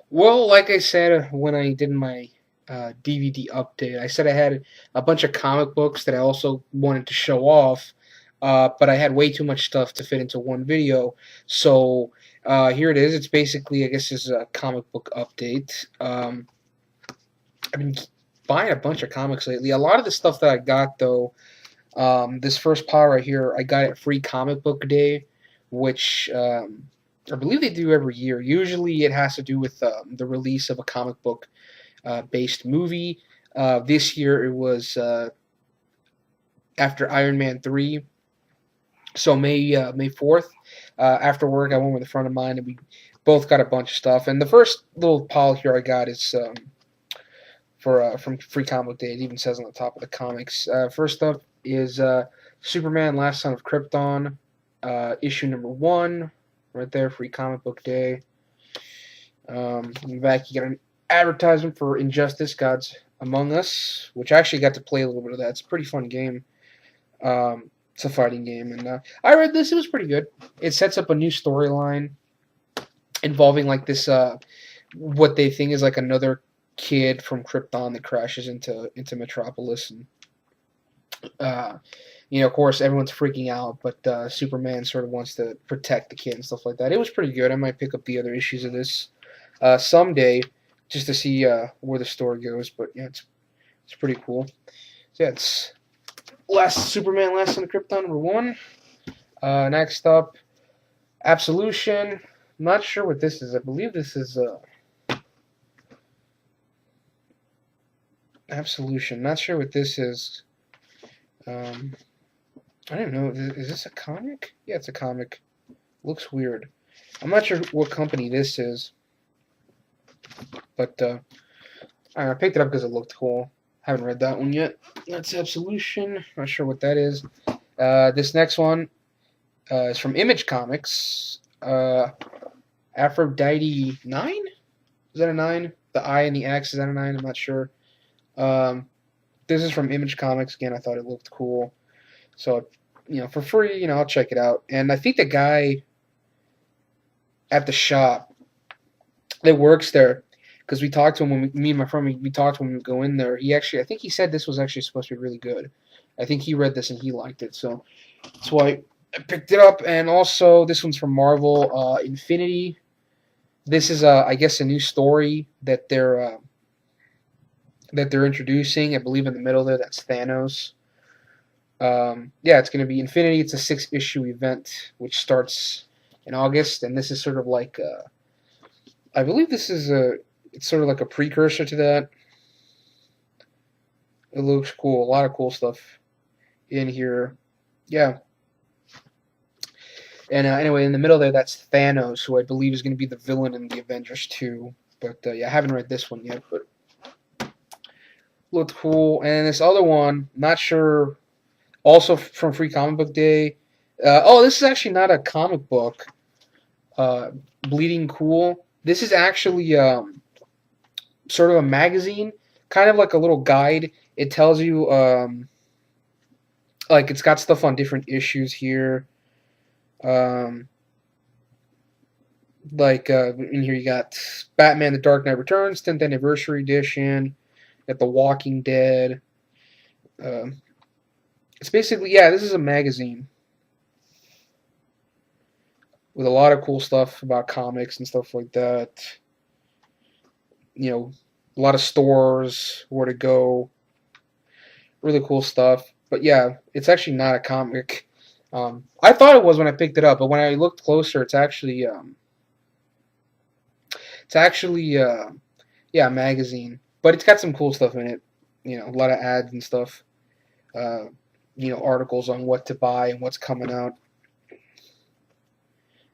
Well, like I said when I did my DVD update, I said I had a bunch of comic books that I also wanted to show off, but I had way too much stuff to fit into one video. So here it is. It's basically, I guess, is a comic book update. I've been buying a bunch of comics lately. A lot of the stuff that I got, though, this first pile right here, I got at Free Comic Book Day, which I believe they do every year. Usually it has to do with the release of a comic book based movie. This year it was after Iron Man 3, so May 4th. After work, I went with a friend of mine, and we both got a bunch of stuff. And the first little pile here I got is for from Free Comic Day. It even says on the top of the comics. First up is Superman: Last Son of Krypton, issue number 1, right there. Free Comic Book Day. In the back, you got an advertisement for Injustice: Gods Among Us, which I actually got to play a little bit of that. It's a pretty fun game. It's a fighting game, and I read this. It was pretty good. It sets up a new storyline involving like this what they think is like another kid from Krypton that crashes into Metropolis, and uh, of course, everyone's freaking out, but Superman sort of wants to protect the kid and stuff like that. It was pretty good. I might pick up the other issues of this someday just to see where the story goes. But yeah, it's pretty cool. So yeah, it's Last Superman, Last Son of Krypton, number 1. Next up, Absolution. I'm not sure what this is. I believe this is Absolution. Not sure what this is. Um, I don't know. Is this a comic? Yeah, it's a comic. Looks weird. I'm not sure what company this is, but I picked it up because it looked cool. Haven't read that one yet. That's Absolution. Not sure what that is. This next one is from Image Comics. Aphrodite 9? Is that a 9? The I and the X, is that a 9? I'm not sure. Um, this is from Image Comics. Again, I thought it looked cool. So, for free, I'll check it out. And I think the guy at the shop that works there, because we talked to him when me and my friend, we talked to him when we go in there. I think he said this was actually supposed to be really good. I think he read this and he liked it. So that's why I picked it up. And also, this one's from Marvel Infinity. This is, I guess, a new story that they're introducing. I believe in the middle there, that's Thanos. Yeah, it's going to be Infinity. It's a 6-issue event which starts in August, and this is sort of like I believe this is it's sort of like a precursor to that. It looks cool. A lot of cool stuff in here. Yeah. And anyway, in the middle there, that's Thanos, who I believe is going to be the villain in the Avengers 2. But yeah, I haven't read this one yet, but looked cool. And this other one, not sure, also from Free Comic Book Day. This is actually not a comic book. Bleeding Cool. This is actually sort of a magazine, kind of like a little guide. It tells you, like, it's got stuff on different issues here. Um, in here you got Batman: The Dark Knight Returns, 10th Anniversary Edition. You got The Walking Dead. Um, it's basically, yeah, this is a magazine with a lot of cool stuff about comics and stuff like that. A lot of stores, where to go, really cool stuff. But yeah, it's actually not a comic. I thought it was when I picked it up, but when I looked closer, it's actually yeah, a magazine. But it's got some cool stuff in it. A lot of ads and stuff. Uh, articles on what to buy and what's coming out.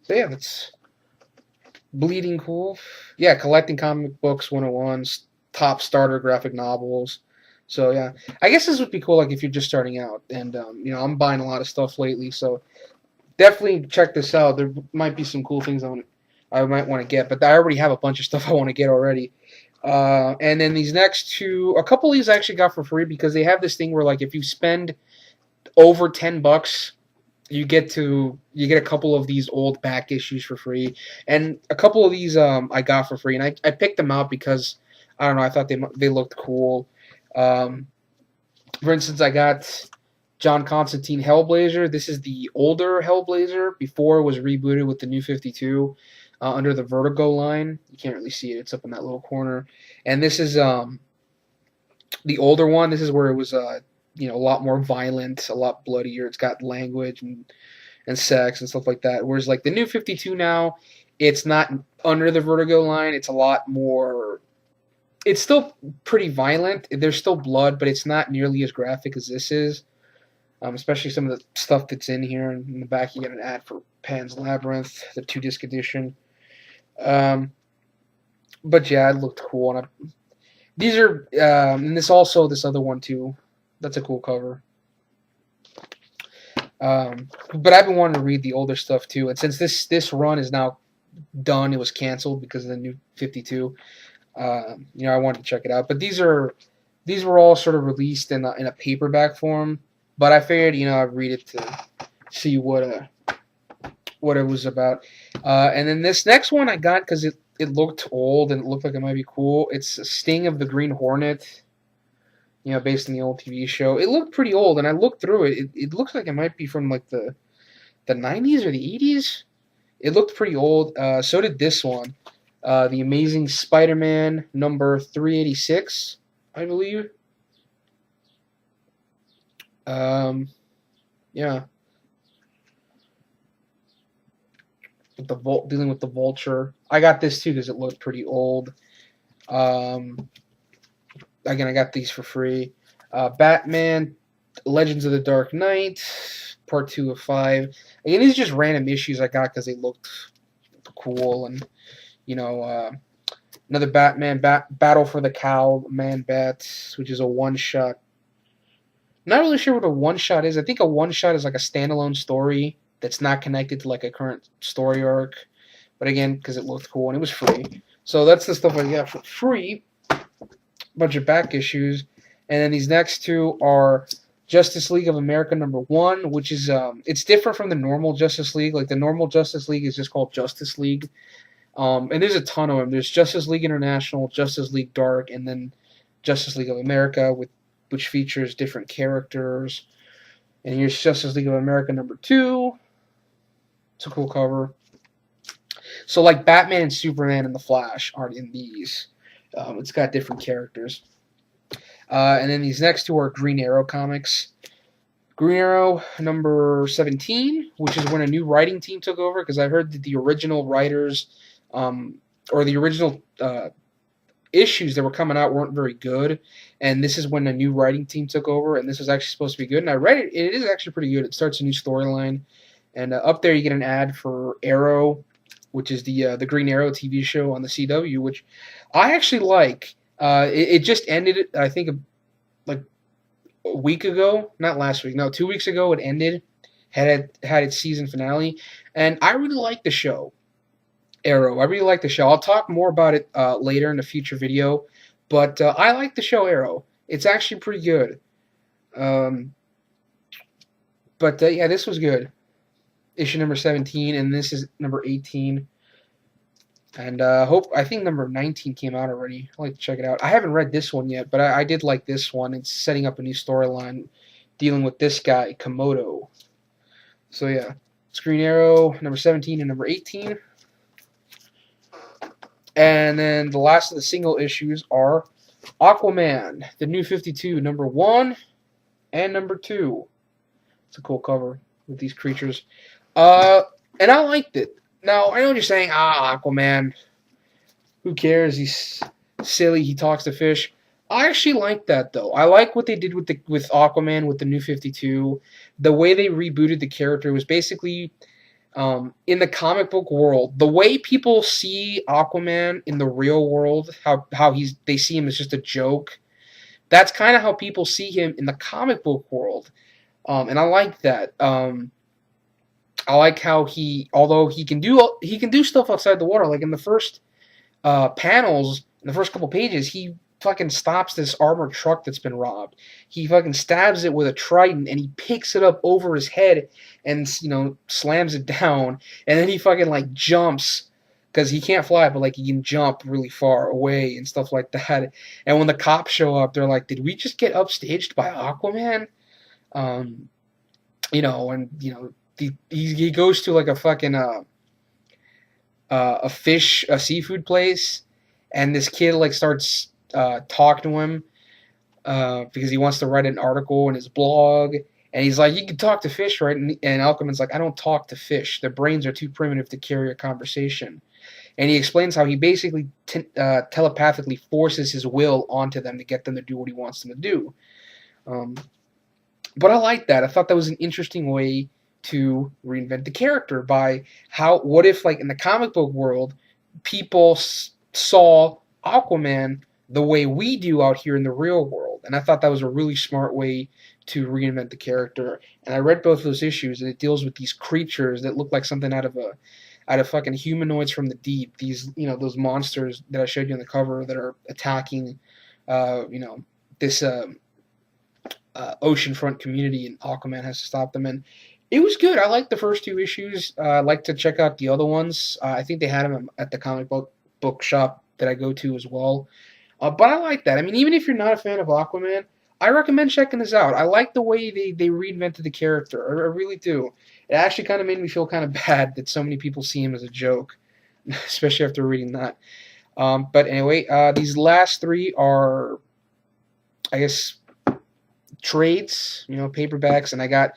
So yeah, that's Bleeding Cool. Yeah, collecting comic books 101, top starter graphic novels. So yeah, I guess this would be cool, like if you're just starting out. And I'm buying a lot of stuff lately, so definitely check this out. There might be some cool things I might want to get, but I already have a bunch of stuff I want to get already. And then these next two, a couple of these I actually got for free because they have this thing where like if you spend over $10 you get a couple of these old back issues for free, and a couple of these I got for free, and I picked them out because I don't know, I thought they looked cool. Um, for instance, I got John Constantine Hellblazer. This is the older Hellblazer before it was rebooted with the new 52 under the Vertigo line. You can't really see it; it's up in that little corner. And this is the older one. This is where it was a lot more violent, a lot bloodier. It's got language and sex and stuff like that. Whereas like the new 52 now, it's not under the Vertigo line. It's a lot more. It's still pretty violent. There's still blood, but it's not nearly as graphic as this is. Especially some of the stuff that's in here. In the back, you get an ad for Pan's Labyrinth, the 2-disc edition. But yeah, it looked cool. And these are, and this other one too. That's a cool cover. But I've been wanting to read the older stuff too. And since this run is now done, it was canceled because of the new 52. I wanted to check it out. But these were all sort of released in a paperback form. But I figured, I'd read it to see what it was about. And then this next one I got because it looked old and it looked like it might be cool. It's Sting of the Green Hornet, based on the old TV show. It looked pretty old, and I looked through it. It looks like it might be from like the 90s or the 80s. It looked pretty old. So did this one. The Amazing Spider-Man number 386, I believe. Yeah. With dealing with the Vulture. I got this too because it looked pretty old. Again, I got these for free. Batman, Legends of the Dark Knight, Part 2 of 5. Again, these are just random issues I got because they looked cool. And, another Batman, Battle for the Cowl, Man Bat, which is a one-shot. Not really sure what a one-shot is. I think a one-shot is like a standalone story that's not connected to like a current story arc. But again, because it looked cool and it was free. So that's the stuff I got for free. Bunch of back issues. And then these next two are Justice League of America number 1, which is it's different from the normal Justice League. Like the normal Justice League is just called Justice League. And there's a ton of them. There's Justice League International, Justice League Dark, and then Justice League of America, which features different characters. And here's Justice League of America number 2. It's a cool cover. So like Batman and Superman and the Flash aren't in these. It's got different characters. And then these next two are Green Arrow comics. Green Arrow number 17, which is when a new writing team took over, because I heard that the original writers, or the original issues that were coming out weren't very good, and this is when a new writing team took over, and this was actually supposed to be good, and I read it. It is actually pretty good. It starts a new storyline, and up there you get an ad for Arrow, which is the Green Arrow TV show on the CW, which I actually like. It just ended, I think, like a week ago. Not last week. No, 2 weeks ago it ended. Had its season finale. And I really like the show, Arrow. I really like the show. I'll talk more about it later in a future video. But I like the show Arrow. It's actually pretty good. But yeah, this was good. Issue number 17, and this is number 18. And I think number 19 came out already. I'd like to check it out. I haven't read this one yet, but I did like this one. It's setting up a new storyline dealing with this guy, Komodo. So yeah, Green Arrow, number 17 and number 18. And then the last of the single issues are Aquaman, the new 52, number 1 and number 2. It's a cool cover with these creatures. And I liked it. Now, I know what you're saying, Aquaman, who cares? He's silly, he talks to fish. I actually like that, though. I like what they did with Aquaman, with the new 52. The way they rebooted the character was basically, in the comic book world, the way people see Aquaman in the real world, how they see him as just a joke, that's kind of how people see him in the comic book world. And I like that. I like how although he can do stuff outside the water. Like in the first panels, in the first couple pages, he fucking stops this armored truck that's been robbed. He fucking stabs it with a trident and he picks it up over his head and slams it down. And then he fucking like jumps because he can't fly, but like he can jump really far away and stuff like that. And when the cops show up, they're like, "Did we just get upstaged by Aquaman?" Um, and he goes to like a fucking a seafood place, and this kid like starts talking to him because he wants to write an article in his blog. And he's like, "You can talk to fish, right?" And Aquaman's like, "I don't talk to fish. Their brains are too primitive to carry a conversation." And he explains how he basically telepathically forces his will onto them to get them to do what he wants them to do. Um, but I like that. I thought that was an interesting way to reinvent the character by what if, like, in the comic book world, people saw Aquaman the way we do out here in the real world. And I thought that was a really smart way to reinvent the character. And I read both of those issues, and it deals with these creatures that look like something out of fucking humanoids from the deep. These, those monsters that I showed you on the cover that are attacking, this oceanfront community, and Aquaman has to stop them. And it was good. I liked the first two issues. I'd like to check out the other ones. I think they had them at the comic book shop that I go to as well. But I like that. I mean, even if you're not a fan of Aquaman, I recommend checking this out. I like the way they reinvented the character. I really do. It actually kind of made me feel kind of bad that so many people see him as a joke, especially after reading that. But anyway, these last three are, I guess, trades, paperbacks, and I got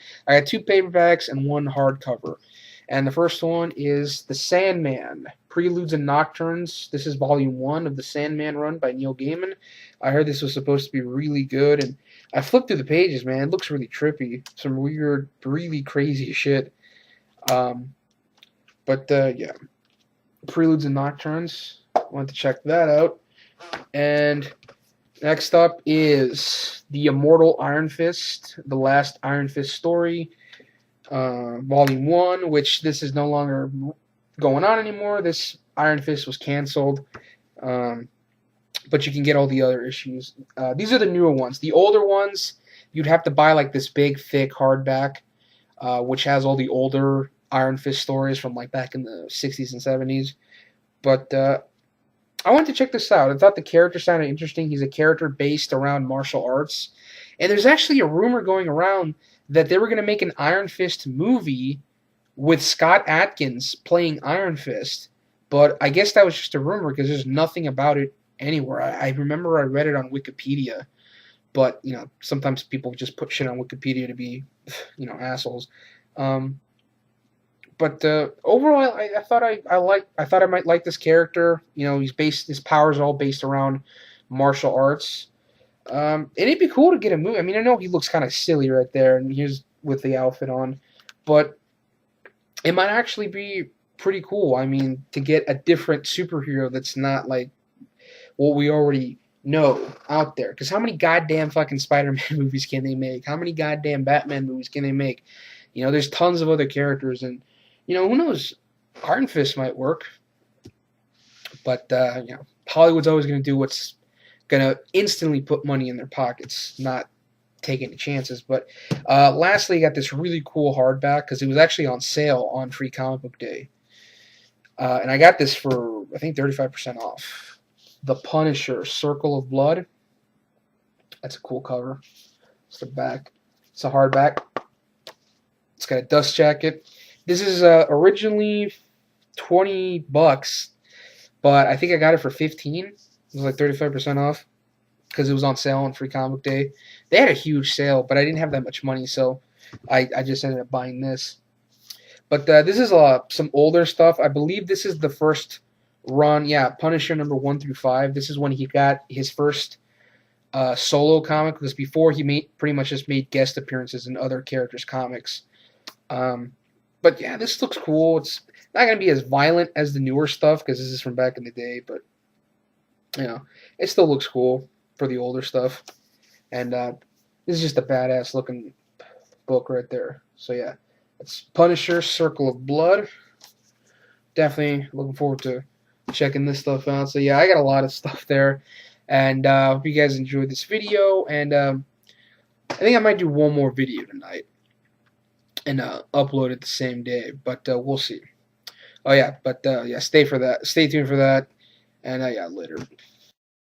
two paperbacks and one hardcover. And the first one is The Sandman, Preludes and Nocturnes. This is volume 1 of the Sandman run by Neil Gaiman. I heard this was supposed to be really good, and I flipped through the pages, man. It looks really trippy. Some weird, really crazy shit. Yeah. Preludes and Nocturnes. Want to check that out. And next up is The Immortal Iron Fist, the last Iron Fist story. Volume 1, which this is no longer going on anymore. This Iron Fist was canceled. But you can get all the other issues. These are the newer ones. The older ones, you'd have to buy like this big, thick hardback, which has all the older Iron Fist stories from like back in the 60s and 70s. But I wanted to check this out. I thought the character sounded interesting. He's a character based around martial arts. And there's actually a rumor going around that they were going to make an Iron Fist movie with Scott Adkins playing Iron Fist. But I guess that was just a rumor because there's nothing about it anywhere. I remember I read it on Wikipedia. But, sometimes people just put shit on Wikipedia to be, assholes. But overall, I thought I might like this character. His powers are all based around martial arts. And it'd be cool to get a movie. I mean, I know he looks kind of silly right there, and he's with the outfit on, but it might actually be pretty cool. I mean, to get a different superhero that's not like what we already know out there. Because how many goddamn fucking Spider-Man movies can they make? How many goddamn Batman movies can they make? There's tons of other characters, and who knows? Iron Fist might work, but Hollywood's always going to do what's going to instantly put money in their pockets, not take any chances. But lastly, I got this really cool hardback because it was actually on sale on Free Comic Book Day, and I got this for I think 35% off. The Punisher, Circle of Blood. That's a cool cover. It's the back. It's a hardback. It's got a dust jacket. This is originally $20, but I think I got it for 15. It was like 35% off because it was on sale on Free Comic Day. They had a huge sale, but I didn't have that much money, so I just ended up buying this. But this is some older stuff. I believe this is the first run. Yeah, Punisher number 1 through 5. This is when he got his first solo comic, because before he pretty much just made guest appearances in other characters' comics. But yeah, this looks cool. It's not going to be as violent as the newer stuff because this is from back in the day, but it still looks cool for the older stuff. And this is just a badass looking book right there. So yeah, it's Punisher, Circle of Blood. Definitely looking forward to checking this stuff out. So yeah, I got a lot of stuff there. And hope you guys enjoyed this video. And I think I might do one more video tonight and upload it the same day, but we'll see. Oh yeah, but yeah, stay tuned for that. And yeah, later.